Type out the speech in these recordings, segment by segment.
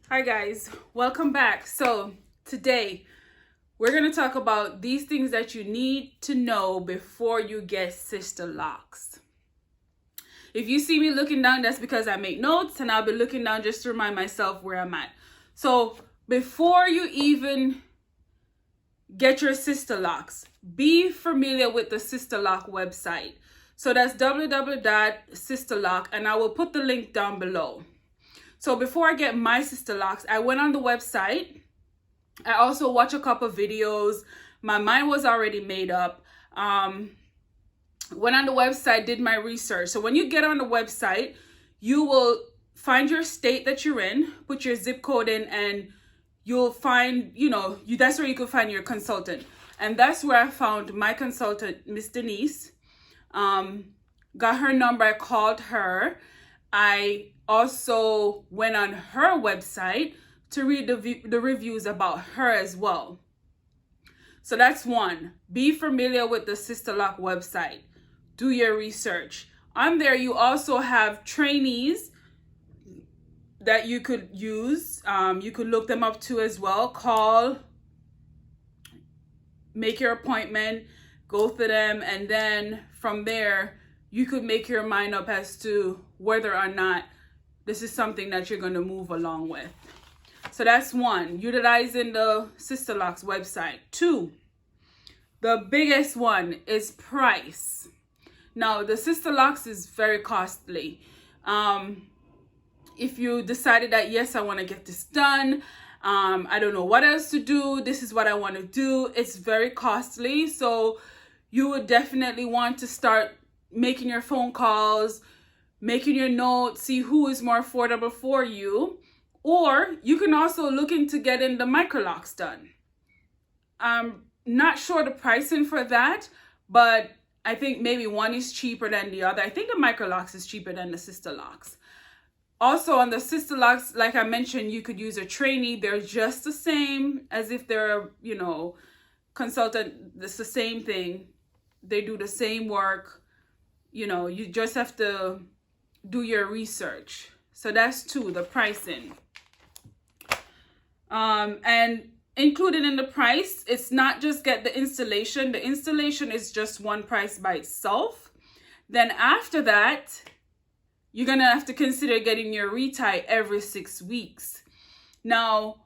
Hi guys, welcome back. So today we're going to talk about these things that you need to know before you get Sisterlocks. If you see me looking down, that's because I make notes, and I'll be looking down just to remind myself where I'm at. So before you even get your Sisterlocks, be familiar with the Sisterlock website. So that's www.sisterlock, and I will put the link down below. So before I get my Sisterlocks, I went on the website. I also watched a couple videos. My mind was already made up. Went on the website, did my research. So when you get on the website, you will find your state that you're in, put your zip code in, and you'll find, that's where you can find your consultant. And that's where I found my consultant, Miss Denise. Got her number, I called her. I also went on her website to read the reviews about her as well. So that's one. Be familiar with the Sisterlock website. Do your research. On there, you also have trainees that you could use. You could look them up too as well. Call, make your appointment, go to them, and then from there, you could make your mind up as to whether or not this is something that you're going to move along with. So that's one, utilizing the Sisterlocks website. Two, the biggest one is price. Now, the Sisterlocks is very costly. If you decided that, yes, I want to get this done, I don't know what else to do, this is what I want to do, it's very costly. So you would definitely want to start making your phone calls, making your notes, see who is more affordable for you. Or you can also look into getting the microlocks done. I'm not sure the pricing for that, but I think maybe one is cheaper than the other. I think the microlocks is cheaper than the Sisterlocks. Also on the Sisterlocks, like I mentioned, you could use a trainee. They're just the same as if they're, consultant. It's the same thing. They do the same work. You just have to do your research. So that's two, the pricing. And included in the price, it's not just get the installation. The installation is just one price by itself. Then after that, you're going to have to consider getting your retie every 6 weeks. Now,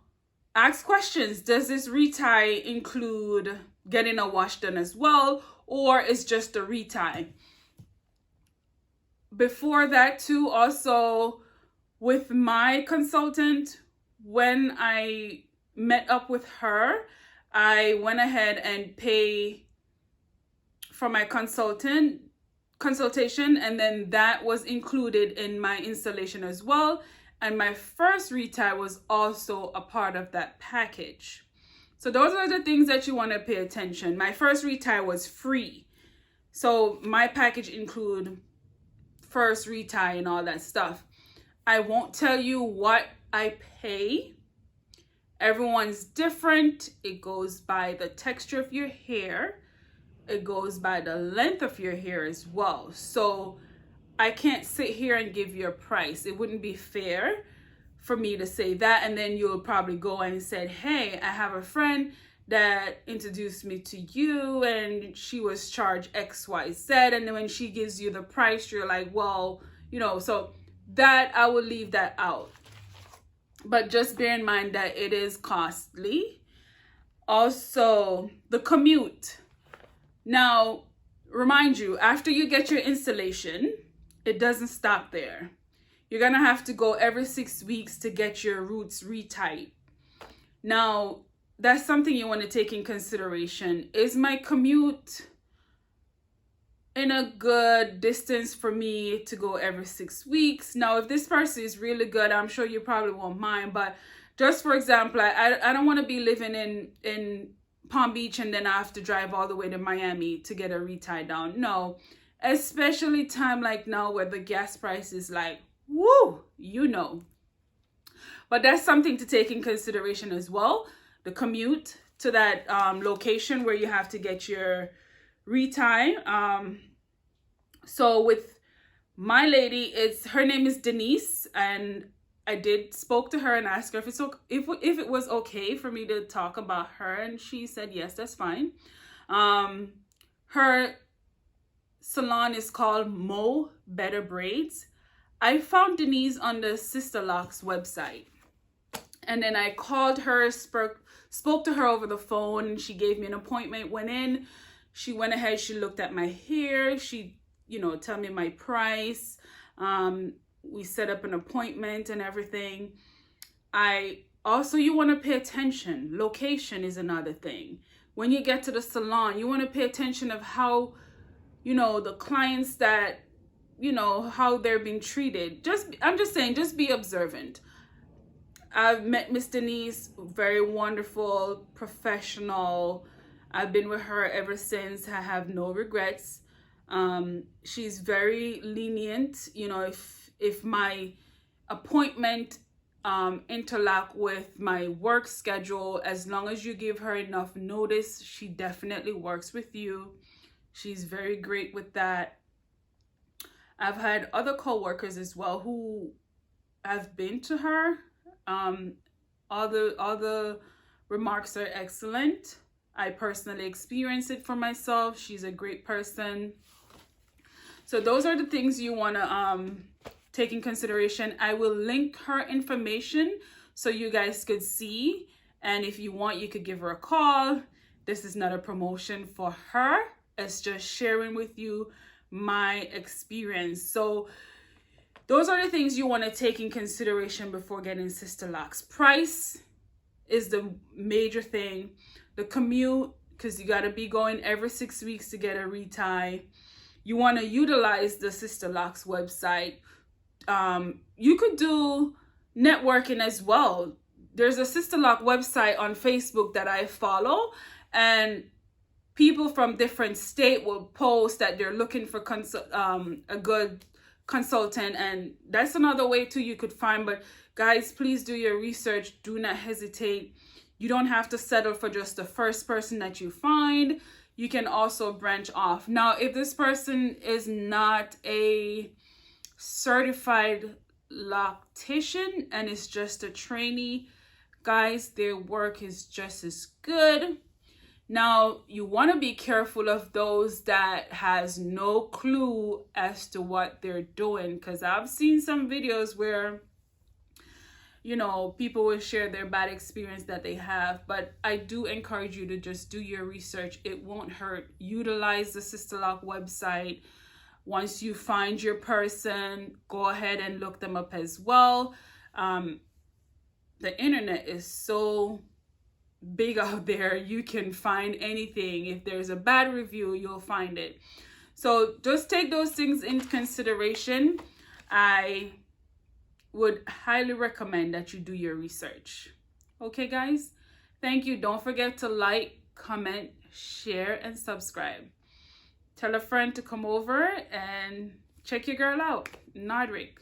ask questions. Does this retie include getting a wash done as well, or is just a retie? Before that too, also with my consultant, when I met up with her, I went ahead and pay for my consultation, and then that was included in my installation as well. And my first retie was also a part of that package. So those are the things that you want to pay attention. My first retie was free. So my package include first retie and all that stuff. I won't tell you what I pay. Everyone's different. It goes by the texture of your hair. It goes by the length of your hair as well. So I can't sit here and give you a price. It wouldn't be fair for me to say that, and then you'll probably go and say, hey, I have a friend that introduced me to you and she was charged XYZ, and then when she gives you the price, you're like, well, so that I will leave that out. But just bear in mind that it is costly. Also, the commute. Now, remind you, after you get your installation, it doesn't stop there. You're going to have to go every 6 weeks to get your roots retied. Now, that's something you want to take in consideration. Is my commute in a good distance for me to go every 6 weeks? Now, if this person is really good, I'm sure you probably won't mind. But just for example, I don't want to be living in Palm Beach and then I have to drive all the way to Miami to get a retie down. No, especially time like now where the gas price is like, woo, But that's something to take in consideration as well. The commute to that location where you have to get your retie. So with my lady, her name is Denise, and I did spoke to her and asked her if if it was okay for me to talk about her, and she said yes, that's fine. Her salon is called Betta Braids. I found Denise on the Sisterlocks website, and then I called her, spoke to her over the phone, and she gave me an appointment. Went in, she went ahead, she looked at my hair, she, tell me my price. We set up an appointment and everything. You want to pay attention. Location is another thing. When you get to the salon, you want to pay attention of how, the clients that, how they're being treated. I'm just saying, just be observant. I've met Miss Denise, very wonderful, professional. I've been with her ever since. I have no regrets. She's very lenient. If my appointment interlock with my work schedule, as long as you give her enough notice, she definitely works with you. She's very great with that. I've had other co-workers as well who have been to her. All the remarks are excellent. I personally experienced it for myself. She's a great person. So those are the things you want to take in consideration. I will link her information so you guys could see. And if you want, you could give her a call. This is not a promotion for her. It's just sharing with you my experience. So those are the things you want to take in consideration before getting Sisterlocks. Price is the major thing. The commute, because you got to be going every 6 weeks to get a retie. You want to utilize the Sisterlocks website. You could do networking as well. There's a Sisterlock website on Facebook that I follow, and people from different state will post that they're looking for a good consultant, and that's another way too you could find. But guys, please do your research. Do not hesitate. You don't have to settle for just the first person that you find. You can also branch off. Now, if this person is not a certified loctician and is just a trainee, guys, their work is just as good. Now, you want to be careful of those that has no clue as to what they're doing, because I've seen some videos where, people will share their bad experience that they have. But I do encourage you to just do your research. It won't hurt. Utilize the Sisterlock website. Once you find your person, go ahead and look them up as well. The internet is so big out there. You can find anything. If there's a bad review, you'll find it. So just take those things into consideration. I would highly recommend that you do your research. Okay, guys? Thank you. Don't forget to like, comment, share, and subscribe. Tell a friend to come over and check your girl out. Nodrick.